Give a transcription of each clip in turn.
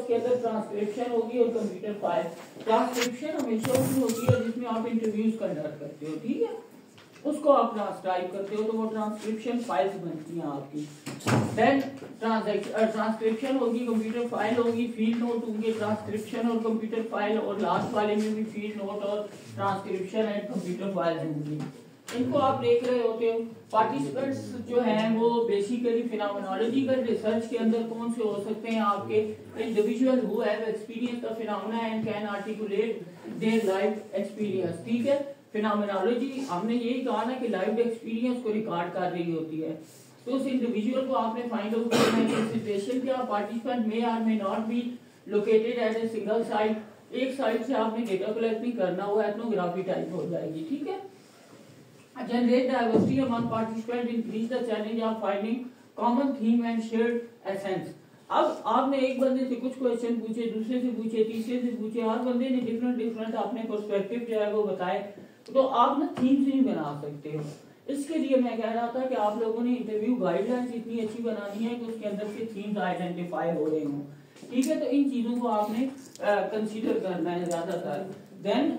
उसके अंदर ट्रांसक्रिप्शन होगी और कंप्यूटर फाइल। ट्रांसक्रिप्शन हमेशा उसमें होती है जिसमें आप इंटरव्यूज कंडक्ट करते हो, ठीक है, उसको आप ट्रांसक्राइब करते हो तो वो ट्रांसक्रिप्शन फाइल्स बनती हैं आपकी। देन ट्रांसक्रिप्शन होगी, कंप्यूटर फाइल होगी, फील्ड नोट होंगे, ट्रांसक्रिप्शन और कंप्यूटर फाइल, और लास्ट वाले में भी फील्ड नोट और ट्रांसक्रिप्शन एंड कंप्यूटर फाइल होंगी। इनको आप देख रहे होते हो। पार्टिसिपेंट्स जो हैं वो बेसिकली फिनोमेनोलॉजिकल रिसर्च के अंदर कौन से हो सकते हैं आपके individual who have experience the phenomena and can articulate their life experience, ठीक है। फिनोमेनोलॉजी हमने यही कहा ना कि लाइफ एक्सपीरियंस को रिकॉर्ड कर रही होती है, तो उस इंडिविजुअल को आपने फाइंड आउट करना है कि सिचुएशन क्या पार्टिसिपेंट में are may not be located at a single site, एक साइट से आपने डेटा कलेक्ट नहीं करना, वो एथनोग्राफी टाइप हो जाएगी, ठीक है। Generate diversity among participants, increase the challenge of finding common theme and shared essence। अब आपने एक बंदे से कुछ क्वेश्चन पूछे, दूसरे से पूछे, तीसरे से पूछे, हर बंदे ने डिफरेंट अपने पर्सपेक्टिव जो है वो बताए, तो आप ना थीम्स नहीं बना सकते हो। इसके लिए मैं कह रहा था कि आप लोगों ने इंटरव्यू गाइडलाइंस इतनी अच्छी बनानी है कि उसके अंदर से थीम्स आइडेंटिफाई हो रहे हों, ठीक है। तो इन चीजों को आपने कंसीडर करना है ज्यादातर। देन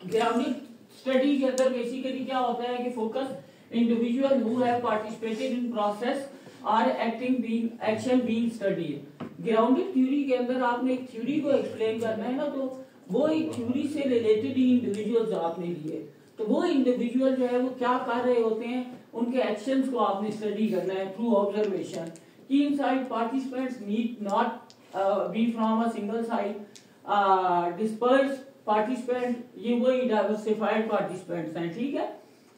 ग्राउंडिंग स्टडी के अंदर बेसिकली क्या होता है कि focus individual who have participated in process or action being studied. Grounded theory के अंदर आपने एक थ्योरी को एक्सप्लेन करना है ना, तो वो एक थ्योरी से रिलेटेड ही इंडिविजुअल्स आपने लिए, तो वो इंडिविजुअल जो है वो क्या कर रहे होते हैं, उनके एक्शंस को आपने स्टडी करना है थ्रू ऑब्जर्वेशन। की inside participants need not be from a single side, disperse participant, ये वही डाइवर्सिफाइड पार्टिसिपेंट्स हैं, ठीक है।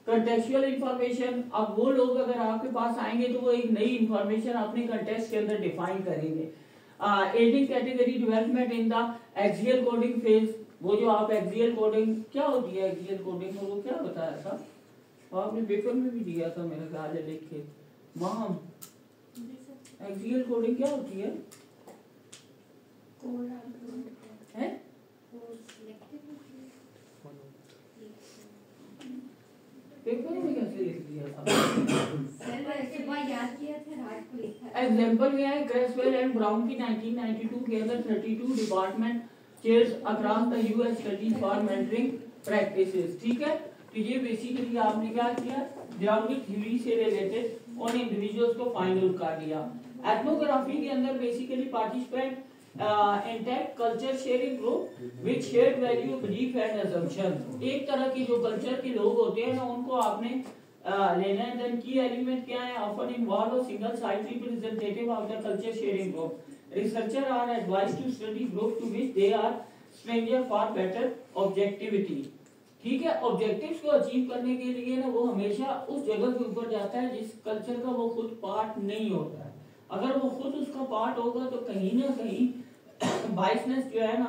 कंटेक्चुअल इंफॉर्मेशन, अब वो लोग अगर आपके पास आएंगे तो वो एक नई इंफॉर्मेशन अपने कंटेक्स्ट के अंदर डिफाइन करेंगे। Adding category development in the axial coding phase, वो जो आप एक्सियल कोडिंग क्या होती है, एक्सियल कोडिंग को वो क्या बताया था आपने पेपर में भी दिया था मेरे ख्याल है लिख के, माम एक्सियल कोडिंग क्या होती है? पेपर में कैसे लिख दिया था? एग्जाम्पल में है क्रेसवेल एंड ब्राउन की 1992 के अंदर 32 department chairs across the US studies for mentoring practices, ठीक है। तो ये बेसिकली आपने क्या किया, ग्राउंडेड थ्योरी से रिलेटेड और इंडिविजुअल्स को फाइंड आउट कर दिया। एथनोग्राफी के अंदर basically participant intact culture sharing group with shared value belief and assumption, एक तरह के जो कल्चर के लोग होते हैं ना उनको आपने लेना है। देन की एलिमेंट क्या है, often involve a single site representative of the culture sharing group, researcher are advised to study group to which they are stranger for better objectivity, ठीक है। ऑब्जेक्टिव्स को अचीव करने के लिए ना वो हमेशा उस जगह के ऊपर जाता है जिस कल्चर का वो खुद पार्ट नहीं होता है। अगर वो खुद उसका पार्ट होगा तो कहीं ना कहीं बाइसनेस जो है ना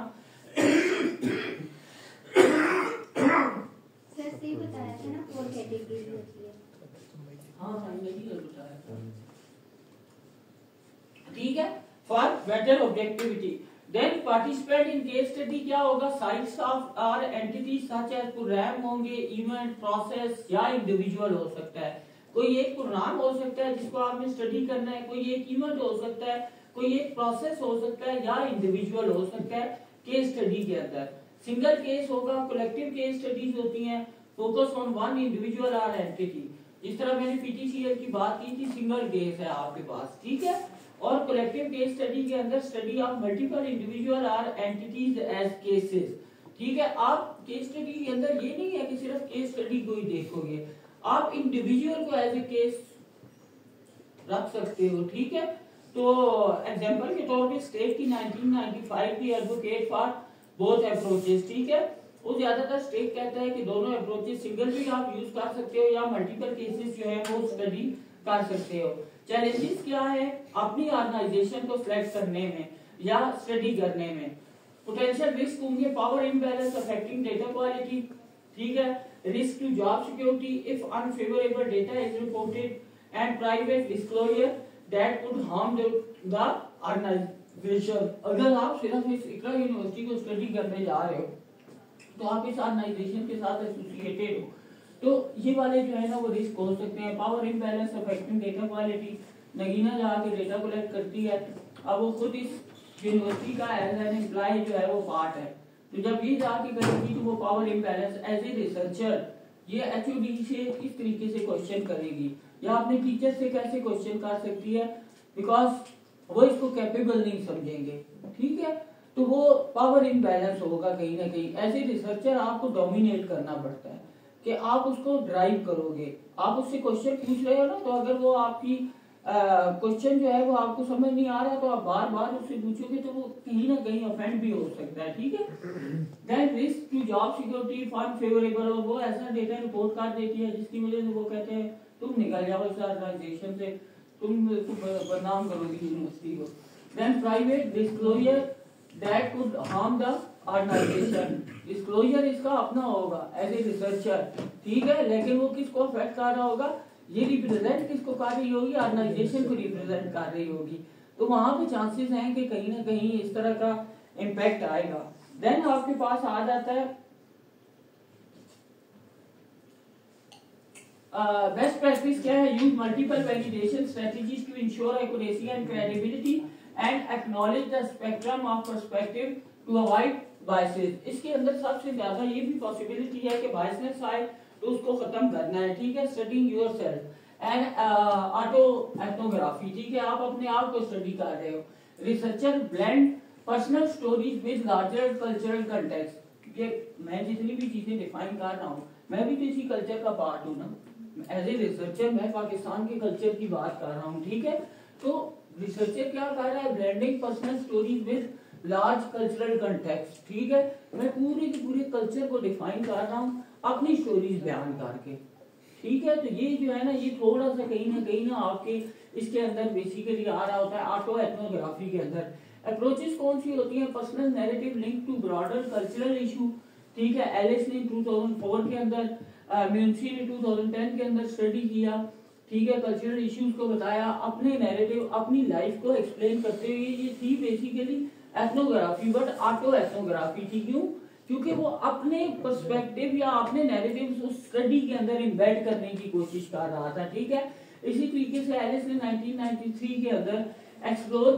सर सही बताया था ना, 4 कैटेगरीज होती है। हाँ यही बताया था, ठीक है, for better objectivity. Then participate in case study क्या होगा, sites of or entities such as program होंगे, इवेंट, प्रोसेस या इंडिविजुअल हो सकता है। कोई एक प्रोग्राम हो सकता है जिसको आपने स्टडी करना है, कोई एक इवेंट हो सकता है, कोई एक प्रोसेस हो सकता है या इंडिविजुअल हो सकता है केस स्टडी के अंदर। सिंगल केस होगा, कलेक्टिव केस स्टडीज होती हैं, focus on one individual or entity. जिस तरह मैंने पीटीसीएल की बात की थी, सिंगल केस है आपके पास, ठीक है। और कलेक्टिव केस स्टडी के अंदर study of multiple individual or entities as cases, ठीक है। आप केस स्टडी के अंदर ये नहीं है कि सिर्फ केस स्टडी को ही देखोगे, आप इंडिविजुअल को एज ए केस रख सकते हो, ठीक है। तो एग्जांपल के तौर पे स्टेट की 1995 की एडवोकेट फॉर बोथ अप्रोचेस, ठीक है। वो ज्यादातर स्टेट कहता है कि दोनों अप्रोचेस सिंगल भी आप यूज कर सकते हो या मल्टीपल केसेस जो है वो स्टडी कर सकते हो। चैलेंजेस क्या है अपनी ऑर्गेनाइजेशन को सिलेक्ट करने में या स्टडी करने में। पोटेंशियल रिस्क होंगे, power imbalance affecting data quality, ठीक है। Risk to job security if unfavourable data is reported and private disclosure that would harm the organisation. अगर आप सिर्फ इस इकरा यूनिवर्सिटी को स्टडी करने जा रहे हो तो आप इस ऑर्गेनाइजेशन के साथ एसोसिएटेड हो, तो ये वाले जो है ना वो रिस्क हो सकते हैं। Power imbalance affecting data quality, Nagina जाके डेटा कलेक्ट करती है, अब वो खुद इस यूनिवर्सिटी का एज एन एम्प्लॉय जो है वो पार्ट है। तो जब ये जाके करेगी तो वो power imbalance as a researcher ये एचओडी से किस तरीके से क्वेश्चन करेगी या अपने टीचर से कैसे क्वेश्चन कर सकती है, बिकॉज वो इसको कैपेबल नहीं समझेंगे, ठीक है। तो वो पावर इम्बैलेंस होगा कहीं ना कहीं। एज ए रिसर्चर आपको डोमिनेट करना पड़ता है कि आप उसको ड्राइव करोगे। आप उससे क्वेश्चन पूछ रहे हो ना, तो अगर वो आपकी क्वेश्चन जो है वो आपको समझ नहीं आ रहा तो आप बार बार उससे पूछोगे तो वो कहीं ना कहीं ऑफेंड भी हो सकता है, ठीक है। Then risk to job security fund favourable, और वो ऐसा डेटा रिपोर्ट कर देती है जिसकी वजह से वो कहते हैं तुम निकल जाओ इस ऑर्गेनाइजेशन से, तुम बदनाम करोगी यूनिवर्सिटी को। Then private disclosure that could harm the organisation, disclosure इसका अपना होगा एज ए रिसर्चर, ठीक है, लेकिन वो किसको अफेक्ट कर रहा होगा, ये रिप्रेजेंट किसको कर रही होगी, ऑर्गेनाइजेशन को रिप्रेजेंट कर रही होगी। तो वहां पे चांसेस हैं कि कहीं ना कहीं इस तरह का इम्पैक्ट आएगा। देन आपके पास आ जाता है बेस्ट प्रैक्टिस क्या है, use multiple validation strategies to ensure accuracy and credibility and acknowledge the spectrum of perspective to avoid biases. इसके अंदर सबसे ज्यादा ये भी पॉसिबिलिटी है कि बायसनेस आए तो उसको खत्म करना है, ठीक है। Studying yourself and auto ethnography, ठीक है, आप अपने आप को स्टडी कर रहे हो। Researcher blend personal stories with larger cultural context. ये मैं जितनी भी चीजें डिफाइन कर रहा हूँ मैं भी तो इसी कल्चर का पार्ट हूँ ना, एज ए रिसर्चर मैं पाकिस्तान के कल्चर की बात कर रहा हूँ, ठीक है। तो रिसर्चर क्या कर रहा है, blending personal stories with large cultural context, ठीक है। मैं पूरे के पूरे कल्चर को डिफाइन कर रहा हूँ अपनी स्टोरीज बयान करके, ठीक है। तो ये जो है ना ये थोड़ा सा कहीं ना आपके इसके अंदर बेसिकली आ रहा होता है ऑटो एथनोग्राफी के अंदर। अप्रोचेस कौन सी होती है, personal narrative link to broader cultural issue, ठीक है। एलिस ने 2004 के अंदर, म्यूनसी ने 2010 के अंदर स्टडी किया, ठीक है, कल्चरल इश्यूज को बताया, अपने नैरेटिव अपनी लाइफ को एक्सप्लेन करते हुए। ये थी basically ethnography, but auto ethnography थी। क्यों? क्योंकि वो अपने पर्सपेक्टिव या अपने नैरेटिव उस स्टडी के अंदर इम्बेड करने की कोशिश कर रहा था, ठीक है। इसी तरीके से एलिस ने 1993 के अंदर explore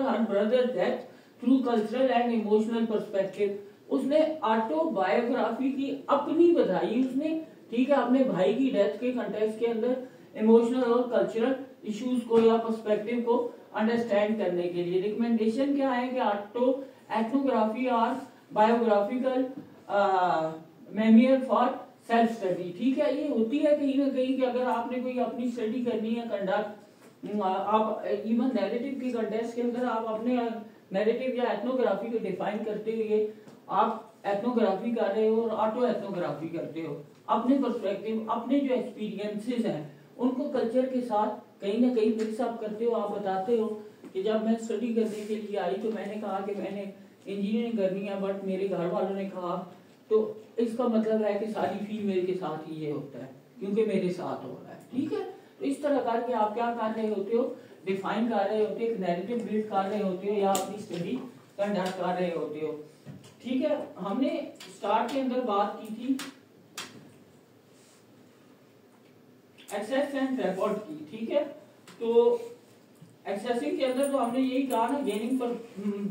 her brother death through cultural and emotional perspective. उसने ऑटोबायोग्राफी की अपनी बताई उसने, ठीक है, अपने भाई की डेथ के कंटेक्स्ट के अंदर इमोशनल और कल्चरल इश्यूज को या पर्सपेक्टिव को अंडरस्टैंड करने के लिए। रिकमेंडेशन क्या है कि ऑटो एथनोग्राफी और biographical memoir for self study, ठीक है। ये होती है कहीं ना कहीं कि अगर आपने कोई अपनी स्टडी करनी है कंडक्ट, आप इवन नैरेटिव के कंटेक्स्ट के अंदर आप अपने नैरेटिव या एथनोग्राफी को डिफाइन करते हुए आप एथनोग्राफी कर रहे हो और ऑटो एथनोग्राफी करते हो। अपने पर्सपेक्टिव अपने जो एक्सपीरियंसेस हैं उनको कल्चर के साथ कहीं ना कहीं मिक्स अप करते हो। आप बताते हो कि जब मैं स्टडी करने के लिए आई तो मैंने कहा कि मैंने इंजीनियरिंग करनी है, बट मेरे घर वालों ने कहा, तो इसका मतलब है कि सारी फीमेल के साथ ही ये होता है क्योंकि मेरे साथ हो रहा है, ठीक है। तो इस तरह करके आप क्या कर रहे होते हो, डिफाइन कर रहे होते हो, एक नैरेटिव बिल्ड कर रहे होते हो या अपनी स्टडी कंडक्ट कर रहे होते हो, ठीक है। हमने स्टार्ट के अंदर बात की थी एक्सेस एंड रिपोर्ट की, ठीक है। तो एक्सेसिंग के अंदर तो हमने यही कहा ना, gaining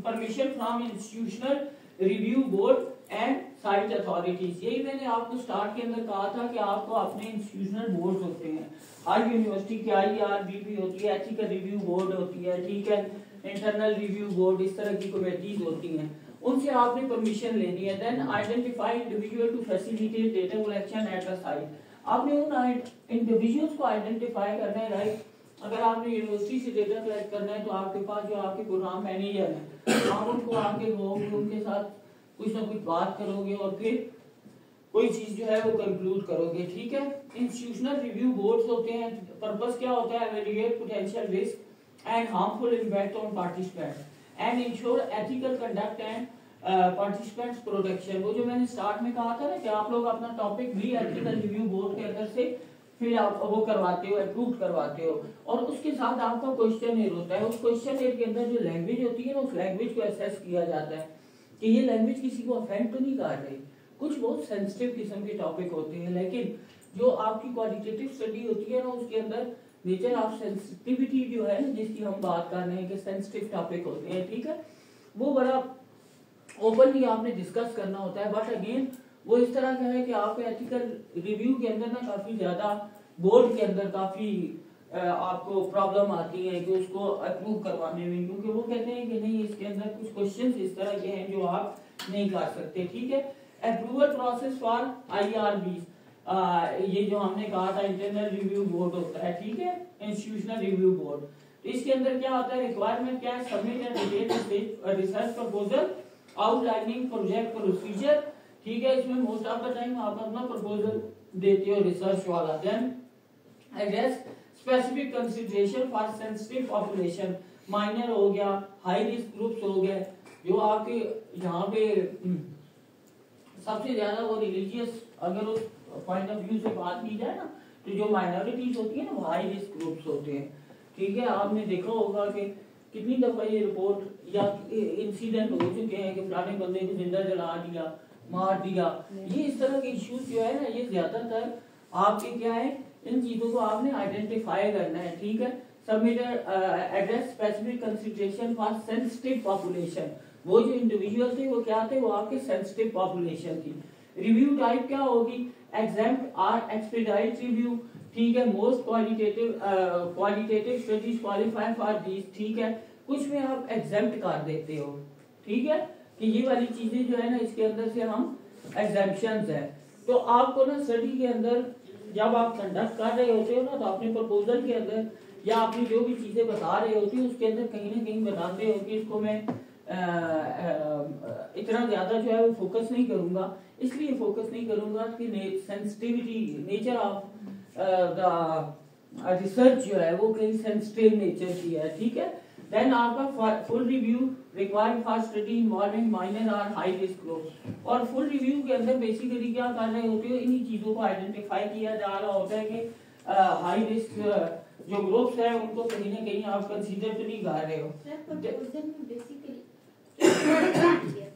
permission from institutional review board and site authorities. यही मैंने आपको स्टार्ट के अंदर कहा था कि आपको अपने इंस्टीट्यूशनल बोर्ड होते हैं, हर यूनिवर्सिटी की IRBB होती है, एथिकल रिव्यू बोर्ड होती है, ठीक है, इंटरनल रिव्यू बोर्ड, इस तरह की कमेटीज होती हैं, उनसे आपने परमिशन लेनी है। Then identify individual to facilitate data collection at the site. आपने उन इंडिविजुअल्स को आइडेंटिफाई करना है, राइट। अगर आपने यूनिवर्सिटी से डेटा कलेक्ट करना है तो आपके पास जो आपके प्रोग्राम मैनेजर हैं आप उनको आके उनके साथ कुछ ना कुछ बात करोगे और फिर कोई चीज जो है वो कंक्लूड करोगे, ठीक है। इंस्टीट्यूशनल रिव्यू बोर्ड्स होते हैं, पर्पस क्या होता है, evaluate potential risk and harmful impact on participants and ensure ethical conduct and participants protection. वो जो मैंने स्टार्ट में कहा था ना कि आप लोग अपना टॉपिक भी एथिकल रिव्यू बोर्ड के अंदर से फिर आप वो करवाते हो, अप्रूव करवाते हो, और उसके साथ आपका क्वेश्चन होता है। उस क्वेश्चन के अंदर जो लैंग्वेज होती है ना, उस लैंग्वेज को असेस किया जाता है कि ये लैंग्वेज किसी को ऑफेंड तो नहीं कर रही। कुछ बहुत सेंसिटिव किस्म के टॉपिक होते हैं, लेकिन जो आपकी क्वालिटेटिव स्टडी होती है ना उसके अंदर नेचर ऑफ सेंसिटिविटी जो है जिसकी हम बात कर रहे हैं कि सेंसिटिव टॉपिक होते हैं, ठीक है, वो बड़ा ओपनली आपने डिस्कस करना होता है। बट अगेन वो इस तरह का है कि आपके एथिकल रिव्यू के अंदर ना काफी ज्यादा बोर्ड के अंदर काफी आपको प्रॉब्लम आती है कि उसको अप्रूव करवाने में, क्योंकि वो कहते हैं कि नहीं इसके अंदर कुछ क्वेश्चंस इस तरह के हैं जो आप नहीं कर सकते, ठीक है। अप्रूवल प्रोसेस फॉर IRBs, ये जो हमने कहा था इंटरनल रिव्यू बोर्ड होता है, ठीक है, इंस्टीट्यूशनल रिव्यू बोर्ड। तो इसके अंदर क्या होता है, रिक्वायरमेंट क्या है, submit and detail research proposal outlining project procedure, ठीक है। इसमें मोस्ट ऑफ द टाइम आप अपना प्रपोजल देते हो रिसर्च वाला। Then address specific consideration for sensitive population, minor हो गया, हाई रिस्क ग्रुप्स हो गए, जो आपके यहाँ पे सबसे ज्यादा वो रिलीजियस, अगर उस पॉइंट ऑफ व्यू से बात की जाए ना, तो जो माइनॉरिटीज होती है ना वो हाई रिस्क ग्रुप्स होते हैं, ठीक है। आपने देखा होगा कि कितनी दफा ये रिपोर्ट या इंसिडेंट हो चुके हैं कि फलाने बंदे को जिंदा जला दिया, मार दिया, ये इस तरह के इश्यूज जो है ना, ये ज्यादातर आपके क्या है, इन चीजों को आपने आइडेंटिफाई करना है, ठीक है। Submit address specific consideration for sensitive population, वो जो इंडिविजुअल थे वो क्या थे, वो आपके सेंसिटिव पॉपुलेशन थी। रिव्यू टाइप क्या होगी, एग्जाम्प्ट आर एक्सपीडाइट रिव्यू, ठीक है। Most qualitative studies qualify for these, ठीक है। कुछ में आप एग्जाम्प्ट कर देते हो, ठीक है, कि ये वाली चीजें जो है ना इसके अंदर से हम एग्जाम्पशंस है। तो आपको ना स्टडी के अंदर जब आप कंडक्ट कर रहे होते हो ना, तो अपने प्रपोजल के अंदर या आपने जो भी चीजें बता रहे होते हो उसके अंदर कहीं ना कहीं बताते हो कि इसको मैं इतना ज्यादा जो है वो फोकस नहीं करूंगा। इसलिए फोकस नहीं करूंगा कि sensitivity nature of the research जो है वो कहीं सेंसिटिव नेचर की है, ठीक है। देन आपका full review required for study involving minor और हाई रिस्क ग्रुप्स, और फुल रिव्यू के अंदर बेसिकली क्या कर रहे होते हो, इन्हीं चीजों को आइडेंटिफाई किया जा रहा होता है कि हाई रिस्क जो ग्रुप्स है उनको कहीं ना कहीं आप कंसीडर तो नहीं कर रहे हो।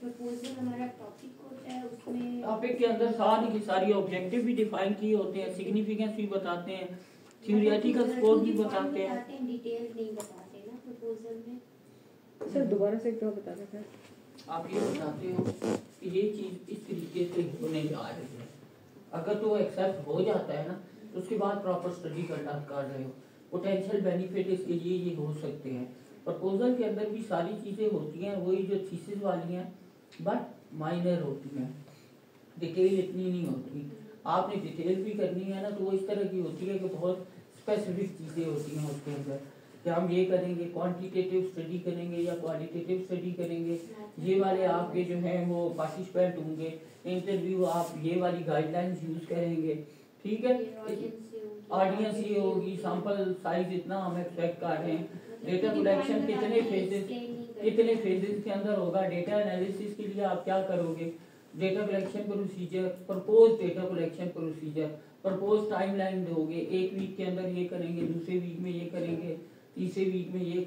प्रपोजल हमारा टॉपिक होता है, उसमें टॉपिक के अंदर सारी की सारी ऑब्जेक्टिव भी डिफाइन किए होते हैं, सिग्निफिकेंस भी बताते हैं, थ्योरेटिकल स्कोप भी बताते हैं, डिटेल नहीं बताते ना प्रपोजल में। सर दोबारा से एक दो बता देते हैं। आप ये बताते हो कि ये चीज इस तरीके से होने जा रही है, अगर तो एक्सेप्ट हो जाता है ना तो उसके बाद प्रॉपर स्टडी कंडक्ट कर रहे हो, पोटेंशियल बेनिफिट इसके लिए ये हो सकते हैं। प्रपोजल के अंदर भी सारी चीजें होती हैं वही जो थीसिस वाली हैं, बट माइनर होती हैं, डिटेल इतनी नहीं होती। आपने डिटेल भी करनी है ना तो वो इस तरह की होती है कि बहुत स्पेसिफिक चीजें होती हैं उसके अंदर, कि हम ये करेंगे, क्वांटिटेटिव स्टडी करेंगे या क्वालिटेटिव स्टडी करेंगे, ये वाले आपके जो है वो पार्टिसिपेंट होंगे, इंटरव्यू आप ये वाली गाइडलाइंस यूज करेंगे, ठीक है। ऑडियंस ये होगी, सैंपल साइज इतना हम एक्सपेक्ट कर रहे हैं, डेटा कलेक्शन कितने फेजेस के अंदर होगा, डेटा एनालिसिस के लिए आप क्या करोगे, data collection procedure, propose data collection procedure, propose timeline दोगे, एक वीक के अंदर ये करेंगे, दूसरे वीक में ये करेंगे, तीसरे वीक में ये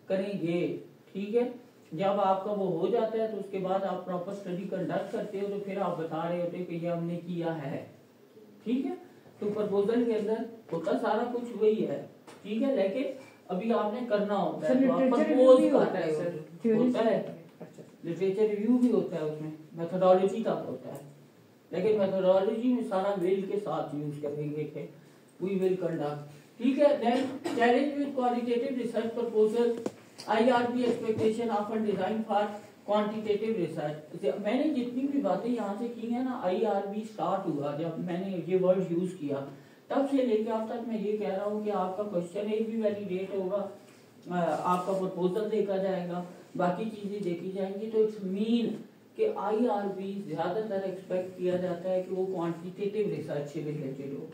करेंगे, ठीक है। जब आपका वो हो जाता है तो उसके बाद आप प्रॉपर स्टडी कंडक्ट करते हो, तो फिर आप बता रहे होते हो कि ये हमने किया है, ठीक है। तो प्रपोजल के अंदर होता सारा कुछ वही है, ठीक है, लेकिन अभी आपने करना होता है, तो आप प्रपोज कर रहे होता है, लिटरेचर रिव्यू भी होता है, उसमें मेथोडोलॉजी का होता है, लेकिन मेथोडोलॉजी में सारा विल के साथ यूज करेंगे कि वी विल कंडक्ट, ठीक है। Then challenge with qualitative research proposal, IRB expectation often design for quantitative research. मैंने जितनी भी बातें यहाँ से की है ना, IRB स्टार्ट हुआ जब मैंने ये वर्ड यूज किया, तब से लेकर अब तक मैं ये कह रहा हूँ कि आपका क्वेश्चन एक भी वैलिडेट होगा, आपका प्रपोजल देखा जाएगा, बाकी चीजें देखी जाएंगी, तो इट्स मीन कि IRB ज्यादातर एक्सपेक्ट किया जाता है कि वो क्वांटिटेटिव रिसर्च से रिलेटेड हो।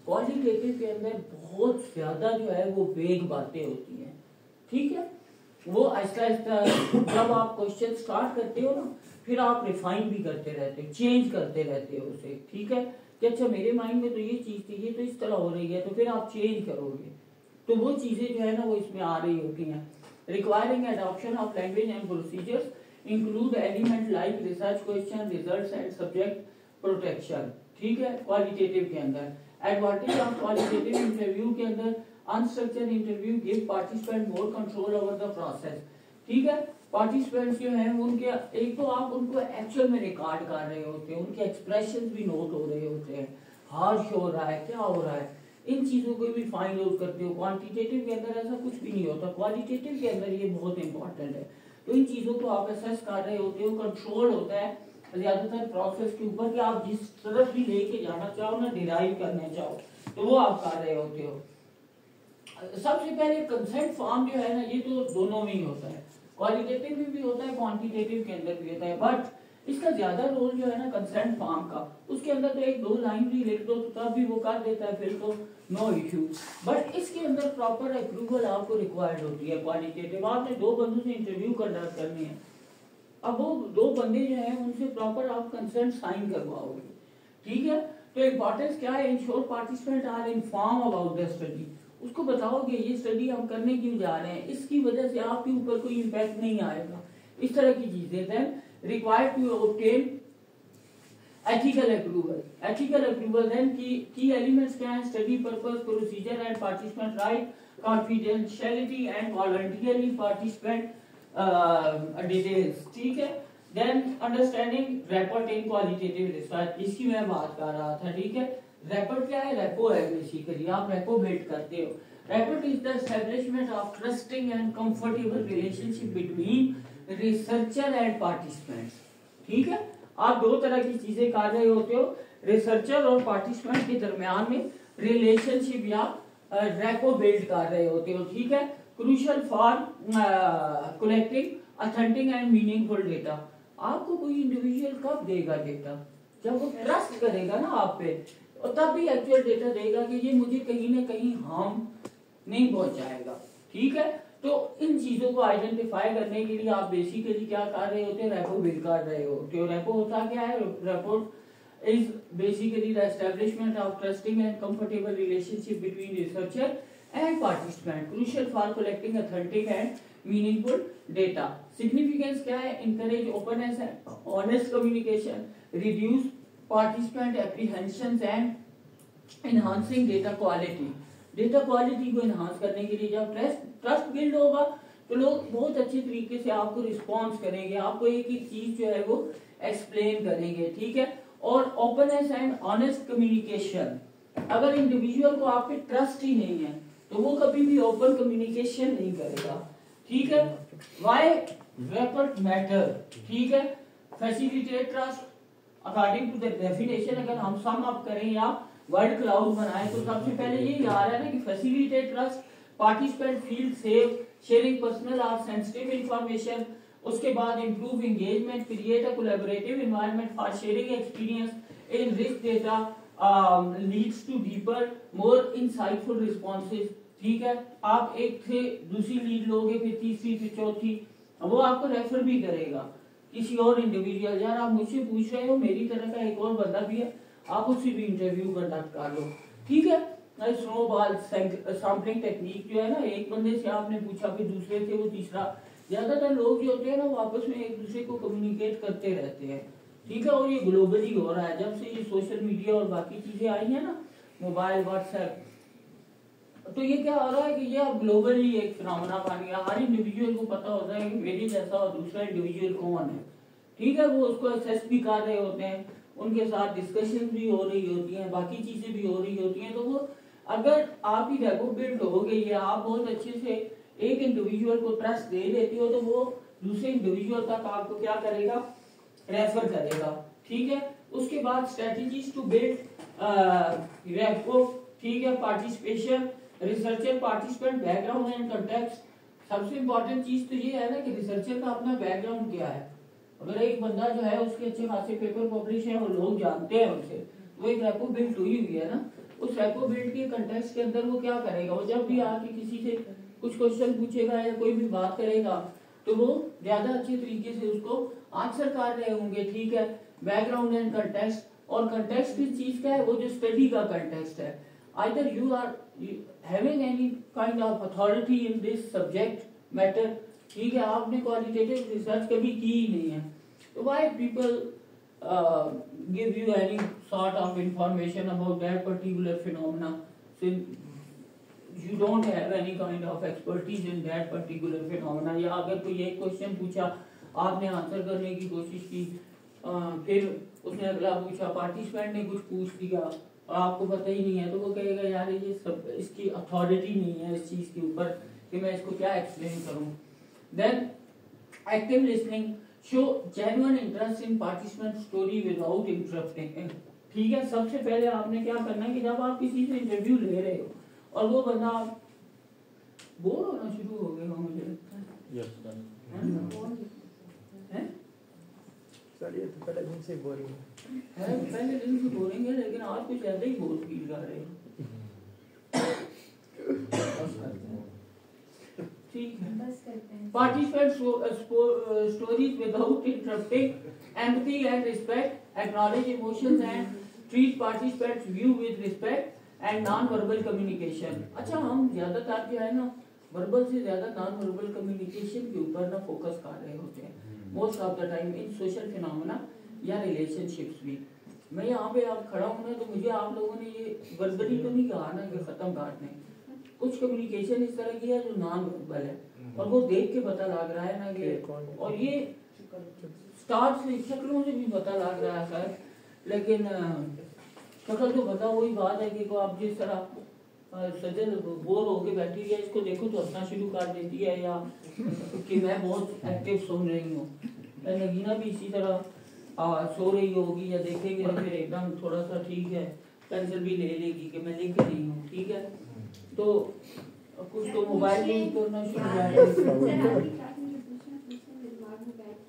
क्वालिटेटिव के अंदर बहुत ज्यादा जो है वो वेग बातें होती हैं, ठीक है। वो आहिस्ता आहिस्ता जब आप क्वेश्चन स्टार्ट करते हो ना, फिर आप रिफाइन भी करते रहते हो, चेंज करते रहते हो उसे, ठीक है, कि अच्छा मेरे माइंड में तो ये चीज थी, ये तो इस तरह हो रही है, तो फिर आप चेंज करोगे, तो वो चीजें जो है ना वो इसमें आ रही होती हैं। Requiring adoption of language and procedures include element like research question, results and subject protection, ठीक है, क्वालिटेटिव के अंदर। एडवांटेज ऑफ क्वालिटेटिव इंटरव्यू के अंदर unstructured interview give participant more control over the process. ठीक है, पार्टिसिपेंट्स जो हैं उनके एक तो आप उनको एक्चुअल में रिकॉर्ड कर रहे होते हैं, उनके एक्सप्रेशन भी नोट हो रहे होते हैं, हार्श हो रहा है, क्या हो रहा है, इन चीजों को भी फाइंड आउट करते हो। क्वांटिटेटिव के अंदर ऐसा कुछ भी नहीं होता, क्वालिटेटिव के अंदर ये बहुत इंपॉर्टेंट है। तो इन चीजों को आप असेस कर रहे होते हो, कंट्रोल होता है ज्यादातर प्रोसेस के ऊपर कि आप जिस तरफ भी लेके जाना चाहो ना, डिराइव करना चाहो, तो वो आप कर रहे होते हो। सबसे पहले कंसेंट फॉर्म जो है ना, ये तो दोनों में ही होता है, क्वालिटेटिव में भी होता है, क्वांटिटेटिव के अंदर भी होता है, बट इसका ज्यादा रोल जो है ना कंसेंट फॉर्म का, उसके अंदर तो एक दो लाइन भी लिख दो तो तब भी वो कर देता है, फिर तो नो इश्यू। बट इसके अंदर प्रॉपर अप्रूवल आपको रिक्वायर्ड होती है क्वालिटेटिव। आपने दो बंदों से इंटरव्यू कंडक्ट करनी है, अब वो दो बंदे जो हैं उनसे प्रॉपर आप कंसेंट साइन करवाओगे। ठीक है, तो इम्पोर्टेंस क्या है, ensure participant are inform about the study, उसको बताओगे ये स्टडी हम करने क्यों जा रहे हैं, इसकी वजह से आपके ऊपर कोई इम्पैक्ट नहीं आएगा, इस तरह की चीजें। Then required to obtain ethical approval, ethical approval. Then key elements क्या है, study purpose, procedure and participant right, confidentiality and voluntarily participant details. ठीक है, then understanding rapport in qualitative research, इसकी मैं बात कर रहा था। ठीक है, रैपोर्ट क्या है, रेपो है बेसिकली, आप रेपो बिल्ड करते हो। Rapport is the establishment of trusting and comfortable relationship between researcher and participants. ठीक है, आप दो तरह की चीजें कर रहे होते हो, रिसर्चर और पार्टिसिपेंट के दरमियान में रिलेशनशिप या रेपो बिल्ड कर रहे होते हो। ठीक है, crucial for collecting authentic and meaningful data. आपको कोई इंडिविजुअल कब देगा डेटा, जब वो ट्रस्ट करेगा ना आप पे, और तब भी एक्चुअल डेटा देगा कि ये मुझे कहीं ना कहीं हार्म नहीं पहुंचाएगा। ठीक है, तो इन चीजों को आइडेंटिफाई करने के लिए आप बेसिकली क्या कर रहे होते हैं, रेपो बिल्ड कर रहे होते हो। रेपो होता क्या है, rapport is basically the establishment of trusting and comfortable relationship between researcher and participant, crucial for collecting authentic and meaningful data. Significance क्या है, encourage openness and honest communication, reduce participant apprehensions and enhancing data quality. Data quality को enhance करने के लिए जब trust build होगा तो लोग बहुत अच्छे तरीके से आपको रिस्पॉन्स करेंगे, आपको एक एक चीज जो है वो एक्सप्लेन करेंगे। ठीक है, और ओपननेस एंड ऑनेस्ट कम्युनिकेशन, अगर इंडिविजुअल को आप पे ट्रस्ट ही नहीं है तो वो कभी भी ओपन कम्युनिकेशन नहीं करेगा। ठीक है, व्हाई रेपोर्ट मैटर। ठीक है, facilitate trust according to the definition, अगर हम सम अप करें या वर्ड क्लाउड बनाए तो सबसे पहले ये आ रहा है ना कि facilitate trust, participant feel safe sharing personal और सेंसिटिव इंफॉर्मेशन। उसके बाद improve engagement, create a collaborative environment for sharing experience in rich data, leads to deeper more insightful responses। ठीक है, आप एक से दूसरी लीड लोगे, फिर तीसरी, फिर चौथी, वो आपको रेफर भी करेगा किसी और इंडिविजुअल। यार आप मुझसे पूछ रहे हो, मेरी तरह का एक और बंदा भी है, आप उससे भी इंटरव्यू कंडक्ट कर लो। ठीक है, स्नोबॉल सैंपलिंग टेक्निक जो है ना, एक बंदे से आपने पूछा, फिर दूसरे से, वो तीसरा। ज्यादातर लोग जो होते हैं ना वो आपस में एक दूसरे को कम्युनिकेट करते रहते हैं। ठीक है, और ये ग्लोबली हो रहा है, जब से ये सोशल मीडिया और बाकी चीजें आई हैं ना, मोबाइल, व्हाट्सएप, तो ये क्या हो रहा है कि ये अब ग्लोबली एक फिनोमेना बन गया। हर इंडिविजुअल को पता होता है कि मेरी जैसा और दूसरा इंडिविजुअल कौन है। ठीक है, वो उसको असेस भी कर रहे होते हैं, उनके साथ डिस्कशन भी हो रही होती है, बाकी चीजें भी हो रही होती हैं। तो वो अगर आप ही रेपो बिल्ड हो गई है, आप बहुत अच्छे से एक इंडिविजुअल को ट्रस्ट दे देते हो, तो वो दूसरे इंडिविजुअल तक आपको क्या करेगा, रेफर करेगा। ठीक है, उसके बाद स्ट्रेटजीज टू बिल्ड रेपो। ठीक है, participation, researcher participant background and context. सबसे इंपॉर्टेंट चीज तो ये है ना कि रिसर्चर का अपना बैकग्राउंड क्या है। अगर एक बंदा जो है उसके अच्छे खासे पेपर पब्लिश है और लोग जानते हैं उनसे, वो एक रेपो बिल्ड हुई हुई है ना, उस रेपो बिल्ड के कंटेक्स्ट के अंदर वो क्या करेगा, वो जब भी आके किसी से कुछ क्वेश्चन पूछेगा या कोई भी बात करेगा तो वो ज्यादा अच्छे तरीके से उसको आंसर कर रहे होंगे। ठीक है, बैकग्राउंड एंड कंटेक्स्ट, और कंटेक्स्ट किस चीज का है, वो जो स्टडी का कंटेक्स्ट है। Either you are having any kind of authority in this subject matter. ठीक है, आपने क्वालिटेटिव रिसर्च कभी की ही नहीं है, तो why people give you any sort of information about that particular phenomena, since you don't have any kind of expertise in that particular phenomena. या अगर कोई एक क्वेश्चन पूछा, आपने आंसर करने की कोशिश की, फिर उसने अगला पूछा, पार्टिसिपेंट ने कुछ पूछ दिया और आपको पता ही नहीं है, तो वो कहेगा यार ये सब इसकी अथॉरिटी नहीं है इस चीज के ऊपर कि मैं इसको क्या एक्सप्लेन करूं. Then active listening show genuine interest in participant story without interrupting. ठीक है, सबसे पहले आपने क्या करना है कि जब आप किसी से इंटरव्यू ले रहे हो और वो बंदा बोर होना शुरू हो गया, मुझे लगता है ये तो पहले दिन से बोरिंग है, पहले दिन से बोरिंग है, लेकिन आज कुछ ज्यादा ही बोर फील कर रहे हो. ठीक है, बस करते हैं. Participate stories without interrupting, empathy and respect, acknowledge emotions and treat participants view with respect and non-verbal communication. अच्छा, हम ज्यादातर जो है ना वर्बल से ज्यादा नॉन-वर्बल कम्युनिकेशन के ऊपर ना फोकस कर रहे होते हैं most of the time in social phenomena या रिलेशनशिप्स भी. मैं यहाँ पे आप खड़ा हूँ ना, तो मुझे आप लोगों ने ये वर्बली तो नहीं कहा ना कि खत्म कर दें. कुछ कम्युनिकेशन इस तरह की है जो नॉन वर्बल है और वो देख के पता लग रहा है ना कि, और ये स्टार्ट से शक्लों से भी पता लग रहा है सर, लेकिन शक्ल तो पता वही बात है कि आप जिस तरह सजल बोर होके बैठी है, इसको देखो तो हंसना शुरू कर देती है, या कि मैं बहुत एक्टिव सुन रही हूँ. नगीना भी इसी तरह सो रही होगी या देखेंगे तो फिर एकदम थोड़ा सा ठीक है पेंसिल भी ले लेगी कि मैं लिख रही हूँ. ठीक है, तो कुछ तो मोबाइल यूज करना शुरू कर रहे,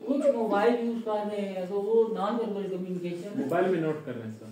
कुछ मोबाइल यूज कर रहे हैं, तो वो नॉन वर्बल कम्युनिकेशन. मोबाइल में नोट कर रहे हैं सर.